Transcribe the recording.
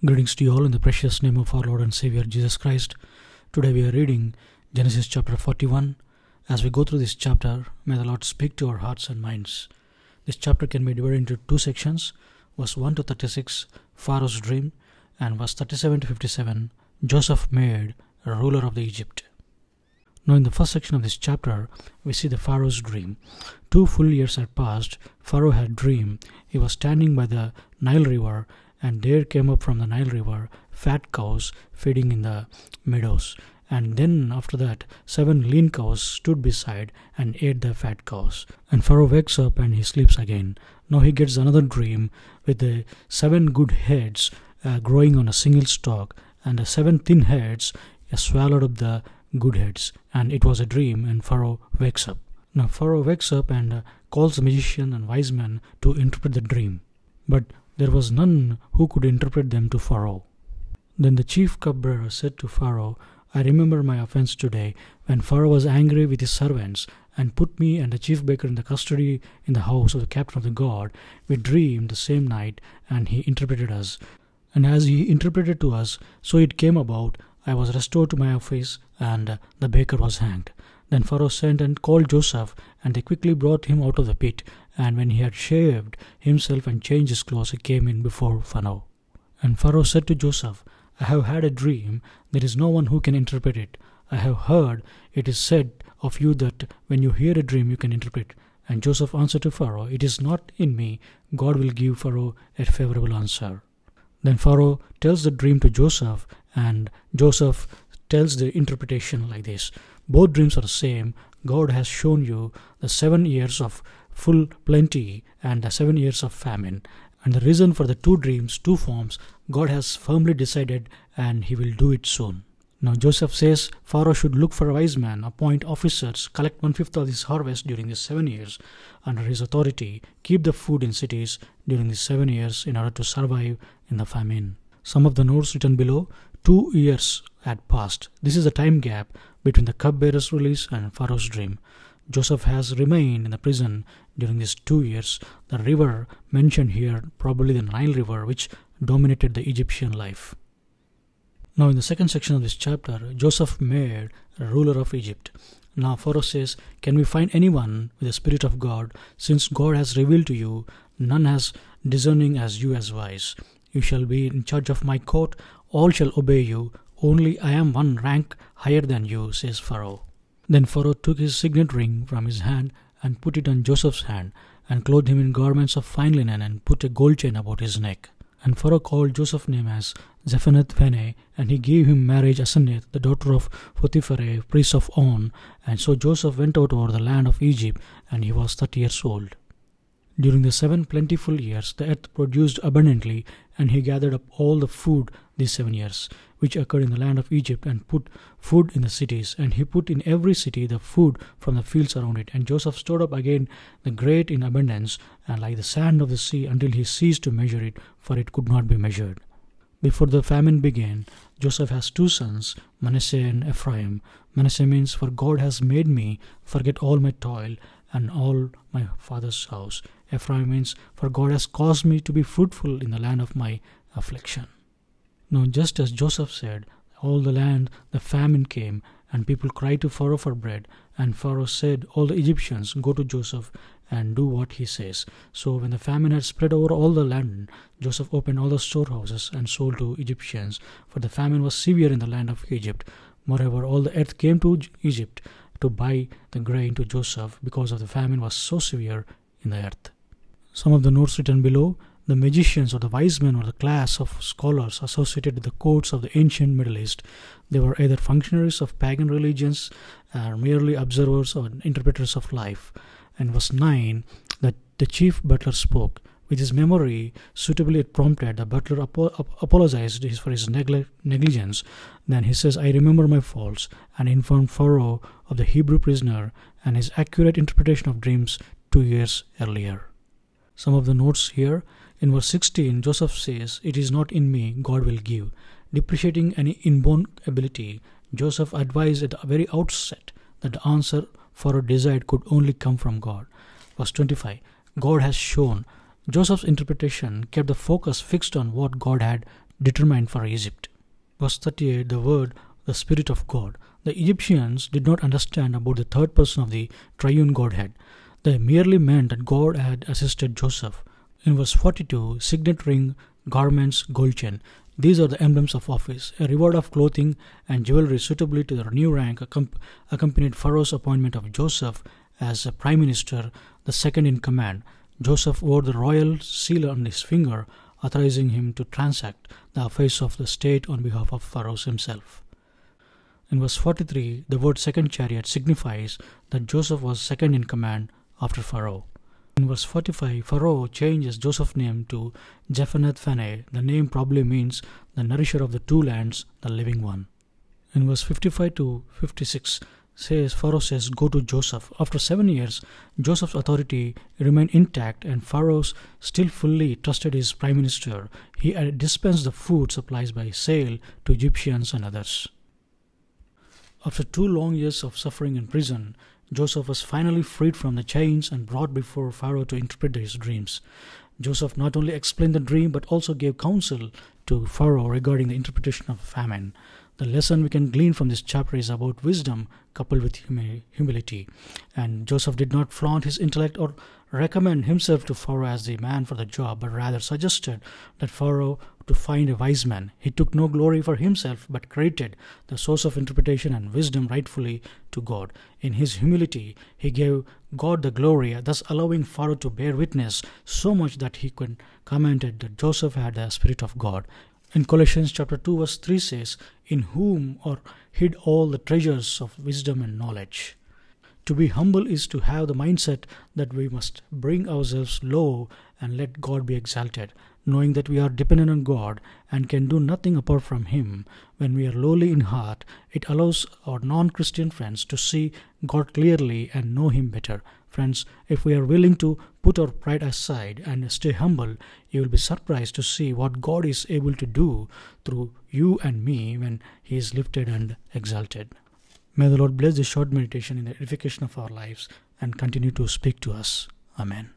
Greetings to you all in the precious name of our Lord and Savior Jesus Christ. Today we are reading Genesis chapter 41. As we go through this chapter, may the Lord speak to our hearts and minds. This chapter can be divided into two sections, verse 1 to 36, Pharaoh's dream, and verse 37 to 57, Joseph made a ruler of the Egypt. Now in the first section of this chapter, we see the Pharaoh's dream. 2 full years had passed. Pharaoh had dreamed. He was standing by the Nile River, and there came up from the Nile River fat cows feeding in the meadows. And then after that, 7 lean cows stood beside and ate the fat cows. And Pharaoh wakes up and he sleeps again. Now he gets another dream with the 7 good heads growing on a single stalk, and the 7 thin heads swallowed up the good heads. And it was a dream, and Pharaoh wakes up. Now Pharaoh wakes up and calls the magician and wise men to interpret the dream. But there was none who could interpret them to Pharaoh. Then the chief cupbearer said to Pharaoh, I remember my offense today, when Pharaoh was angry with his servants, and put me and the chief baker in the custody in the house of the captain of the guard. We dreamed the same night, and he interpreted us. And as he interpreted to us, so it came about, I was restored to my office, and the baker was hanged. Then Pharaoh sent and called Joseph, and they quickly brought him out of the pit. And when he had shaved himself and changed his clothes, he came in before Pharaoh. And Pharaoh said to Joseph, I have had a dream. There is no one who can interpret it. I have heard it is said of you that when you hear a dream you can interpret. And Joseph answered to Pharaoh, It is not in me. God will give Pharaoh a favorable answer. Then Pharaoh tells the dream to Joseph, and Joseph tells the interpretation like this. Both dreams are the same. God has shown you the 7 years of full plenty and the 7 years of famine. And the reason for the 2 dreams, 2 forms, God has firmly decided, and he will do it soon. Now Joseph says Pharaoh should look for a wise man, appoint officers, collect 1/5 of his harvest during these 7 years under his authority, keep the food in cities during these 7 years in order to survive in the famine. Some of the notes written below, 2 years had passed. This is the time gap between the cupbearer's release and Pharaoh's dream. Joseph has remained in the prison during these 2 years. The river mentioned here, probably the Nile River, which dominated the Egyptian life. Now in the second section of this chapter, Joseph made a ruler of Egypt. Now Pharaoh says, Can we find anyone with the Spirit of God? Since God has revealed to you, none as discerning as you as wise. You shall be in charge of my court. All shall obey you. Only I am 1 rank higher than you, says Pharaoh. Then Pharaoh took his signet ring from his hand and put it on Joseph's hand, and clothed him in garments of fine linen, and put a gold chain about his neck. And Pharaoh called Joseph's name as Zaphenath-Paneah, and he gave him marriage Asenath, the daughter of Potiphar, priest of On. And so Joseph went out over the land of Egypt, and he was 30 years old. During the 7 plentiful years, the earth produced abundantly, and he gathered up all the food these 7 years, which occurred in the land of Egypt, and put food in the cities. And he put in every city the food from the fields around it. And Joseph stored up again the great in abundance, and like the sand of the sea, until he ceased to measure it, for it could not be measured. Before the famine began, Joseph has 2 sons, Manasseh and Ephraim. Manasseh means, For God has made me forget all my toil and all my father's house. Ephraim means, For God has caused me to be fruitful in the land of my affliction. Now just as Joseph said, all the land the famine came, and people cried to Pharaoh for bread. And Pharaoh said, All the Egyptians, go to Joseph and do what he says. So when the famine had spread over all the land, Joseph opened all the storehouses and sold to Egyptians, for the famine was severe in the land of Egypt. Moreover, all the earth came to Egypt to buy the grain to Joseph, because of the famine was so severe in the earth. Some of the notes written below, the magicians or the wise men or the class of scholars associated with the courts of the ancient Middle East. They were either functionaries of pagan religions or merely observers or interpreters of life. And verse 9, that the chief butler spoke. With his memory suitably prompted, the butler apologized for his negligence. Then he says, I remember my faults, and informed Pharaoh of the Hebrew prisoner and his accurate interpretation of dreams 2 years earlier. Some of the notes here. In verse 16, Joseph says, It is not in me, God will give. Depreciating any inborn ability, Joseph advised at the very outset that the answer Pharaoh desired could only come from God. Verse 25, God has shown. Joseph's interpretation kept the focus fixed on what God had determined for Egypt. Verse 38, the word, the Spirit of God. The Egyptians did not understand about the third person of the triune Godhead. They merely meant that God had assisted Joseph. In verse 42, signet ring, garments, gold chain. These are the emblems of office. A reward of clothing and jewelry suitably to their new rank accompanied Pharaoh's appointment of Joseph as a prime minister, the second in command. Joseph wore the royal seal on his finger, authorizing him to transact the affairs of the state on behalf of Pharaoh himself. In verse 43, the word second chariot signifies that Joseph was second in command after Pharaoh. In verse 45, Pharaoh changes Joseph's name to Jephanneh. The name probably means the nourisher of the two lands, the living one. In verse 55 to 56, Pharaoh says, go to Joseph. After 7 years, Joseph's authority remained intact and Pharaoh still fully trusted his prime minister. He had dispensed the food supplies by sale to Egyptians and others. After 2 long years of suffering in prison, Joseph was finally freed from the chains and brought before Pharaoh to interpret his dreams. Joseph not only explained the dream but also gave counsel to Pharaoh regarding the interpretation of famine. The lesson we can glean from this chapter is about wisdom coupled with humility. And Joseph did not flaunt his intellect or recommend himself to Pharaoh as the man for the job, but rather suggested that Pharaoh to find a wise man. He took no glory for himself, but credited the source of interpretation and wisdom rightfully to God. In his humility, he gave God the glory, thus allowing Pharaoh to bear witness so much that he commented that Joseph had the Spirit of God. In Colossians chapter 2 verse 3 says, in whom are hid all the treasures of wisdom and knowledge. To be humble is to have the mindset that we must bring ourselves low and let God be exalted, knowing that we are dependent on God and can do nothing apart from Him. When we are lowly in heart, it allows our non-Christian friends to see God clearly and know Him better. Friends, if we are willing to put our pride aside and stay humble, you will be surprised to see what God is able to do through you and me when He is lifted and exalted. May the Lord bless this short meditation in the edification of our lives and continue to speak to us. Amen.